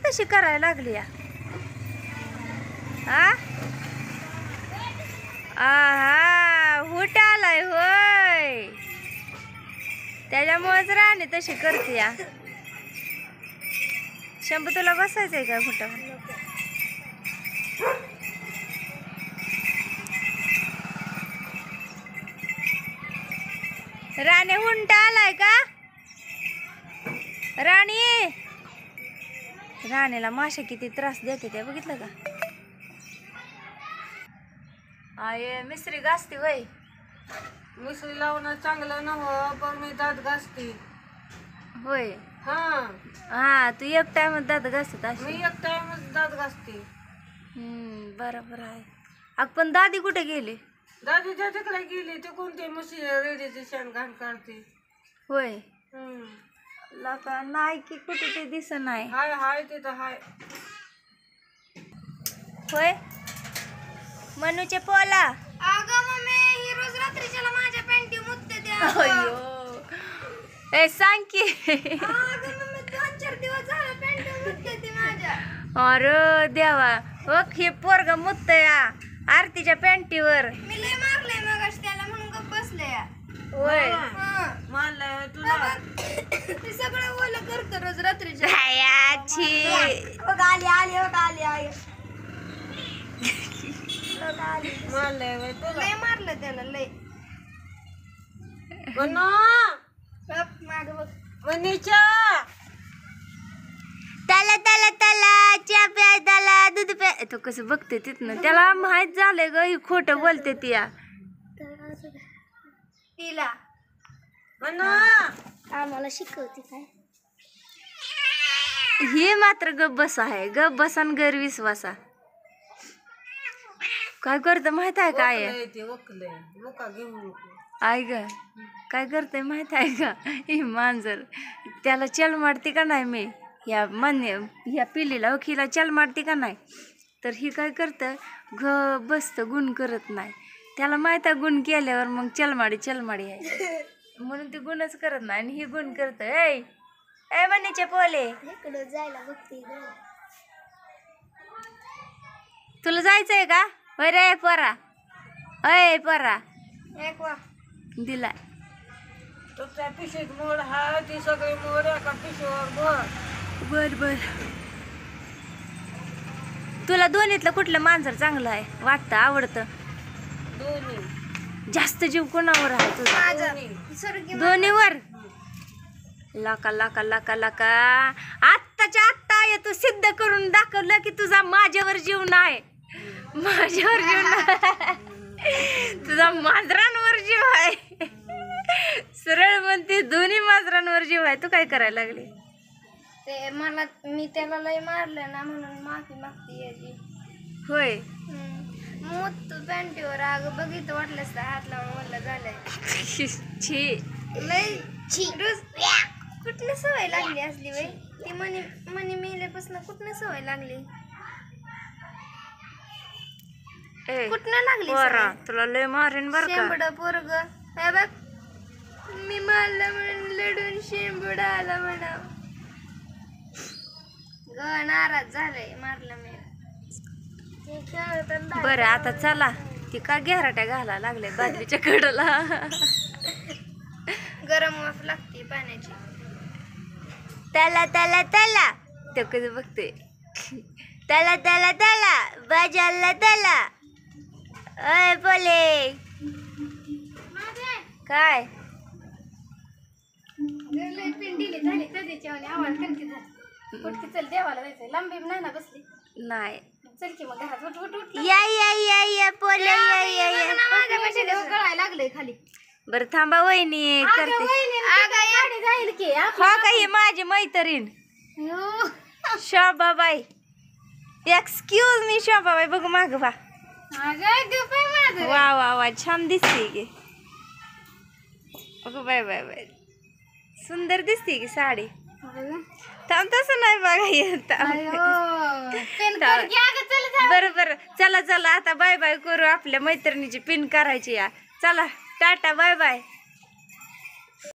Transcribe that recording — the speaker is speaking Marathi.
तशी करायला लागली या आहा हुट आलाय होय त्याच्यामुळेच राणी तशी करते या शंभू तुला बसायचंय का हुटावर राणी हुंट आलाय का राणी राणीला माशा किती त्रास देते ते बघितलं का आये मिसरी घासती वय मिसरी लावणं चांगलं नव्हतं पण मी दात घासते होय हा हा तू एक टाइम दात घासत मी अशी एक टाइमच दात घासते बरोबर आहे अग पण दादी कुठे गेली दादी त्या तिकडे गेली ते कोणते म्हशी रेडीचे शेण घाण काढते होय लाका नाही की कुठे ते दिसत नाही हाय हाय तिथं हाय होय मनूचे पोला अगं मम्मी ही रोज रात्रीच्याला माझ्या पॅन्टी मुतते त्या अयो ए सांग की अगं मम्मी 2-4 दिवस झाले पॅन्टी मुतते ती माझ्या अरे देवा बघ हे पोरग मुत्त या आरतीच्या पॅन्टीवर मी लय मारलंय मगाशी त्याला म्हणून गप्प बसले या होय मानलंय तुला ते सगळं ओलं करतो रोज रात्रीच्या हायाची बघ आली आली बघ आली आई मानलंय बाई तुला लय मारलं त्याला लय बनू बघ माग बघ मनीच्या त्याला त्याला त्याला चहा प्याय त्याला दूध प्याय तो कसं बघते तिथनं त्याला माहित झालंय ग ही खोटं बोलते ती या तिला बनू आम्हाला शिकवते काय हे मात्र गप बस आहे गप बसन घर विश्वासा काय करतं माहित आहे काय वकलंय ते वकलंय मुका घेऊ नको आई ग काय करते माहित आहे का ही मांजर त्याला चल मारते का नाही मी ह्या पिलीला वकीला चल मारते का नाही तर ही काय करतं बसतं गुण करत नाही त्याला माहित आहे गुण केल्यावर मग चलमाडी आहे म्हणून ती गुणच करत नाही आणि ही गुण करत ए मनीचे पोले इकडं जायला बघते तुला जायचंय का होय रे परा अय परा एक वा दिलाय तुमच्या पिशीत मोड हा ती सगळी मोड एका पिशीवर भर बर बर तुला दोन्हीतलं कुठलं मांजर चांगलं आहे वाटतं आवडतं दोन्ही जास्त जीव कोणावर आहे तुझा दोन्ही दोन्हीवर लाका लाका लाका लाका आत्ताच्या आत्ता ये तू सिद्ध करून दाखवलं की तुझा माझ्यावर जीव नाही माझ्यावर जीव नाही तुझा मांजरांवर जीव आहे सरळ म्हणते दोन्ही मांजरांवर जीव आहे तू काय करायला लागली ते मला मी त्याला लय मारलं ना म्हणून माफी मागते याची होय मूत पॅन्टीवर अगं बघितलं वाटलंच तर हात लावून वल्ल झालंय छी लय रोज कुठली सवय लागली असली बाई ती मनी मेल्यापासून कुठनं सवय लागली कुठनं लागली बरं तुला लय मारेन बर का शेंबड पोरग हे बघ मी मारलं म्हणून लढून शेंबड आला म्हणा ग नाराज झालंय मारलं मी बरं आता चला ती का घेराट्या घाला लागले बाजरीच्या कडला गरम वाफ लागते पाण्याची त्याला त्याला त्याला ते कधी बघते त्याला त्याला त्याला बाजारला त्याला अय बोले काय पिंडीली झाली त्याच्या आवाज करते चल देवाला जायचंय लांबी नाही ना बसली नाही चल की मग घरात उठ उठ उठ या पोले या माझ्यापाशी गळायला लागलंय खाली बर थांबा वहिनी करते जाईल की हा काही माझी मैत्रीण शोभाबाई एक्सक्यूज मी शोभाबाई बघ माग वा वा वा वा छान दिसते की अगं बाय बाय बाय सुंदर दिसते की साडी थांब तसं नाही बघा येत बरं बरं चला चला आता बाय बाय करू आपल्या मैत्रिणीची पिन करायची या चला टाटा बाय बाय